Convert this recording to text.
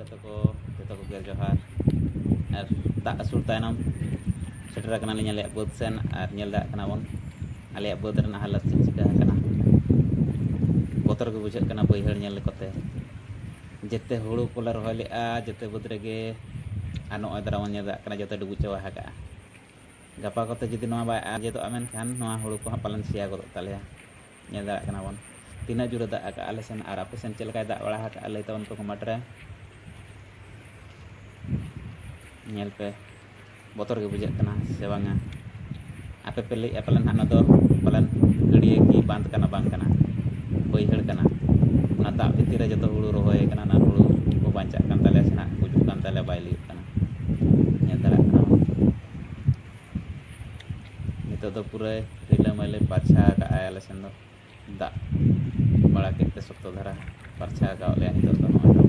जतो को गेर जोहार और दाग असुर तायनम सेटर कना लिᱧ आले बद सेन और नेल दाग कना बन आले बद रना हालत चिका कना बतर को बुझे कना बैहड़ नेल कोते जेते हुड़ू कोला रहोय लेआ जेते बद रेगे आ नय दरावन नेल दाग कना जते डुबु चावा हागा गपा कोते जदि नोआ बाय आजे तो आमेन खान नोआ हुड़ू को पालन सिया गदो तालेया नेल दाग कना बन तीना जुरे दाग का आले सेन और आपे सेन चलका दाग बड़ा हाका लय तवन को कमेंट रे नेल पे बतर के बुझे कना से बांगा आपे पे लय पालन हाना दो पालन गड़िए की बांध कना बांग कना बैहड़ कना ना दाग भितर रे जतो हुड़ू रहोय कना ना हुड़ू को बांचा कान ताले सेना गुजु कान ताले बाय लय कना नेल दाग कना नितो दो पूरे रिला माले पाछा का आले सेन दो दाग बड़ा के सप्तो धरा परछा का ले नितो दो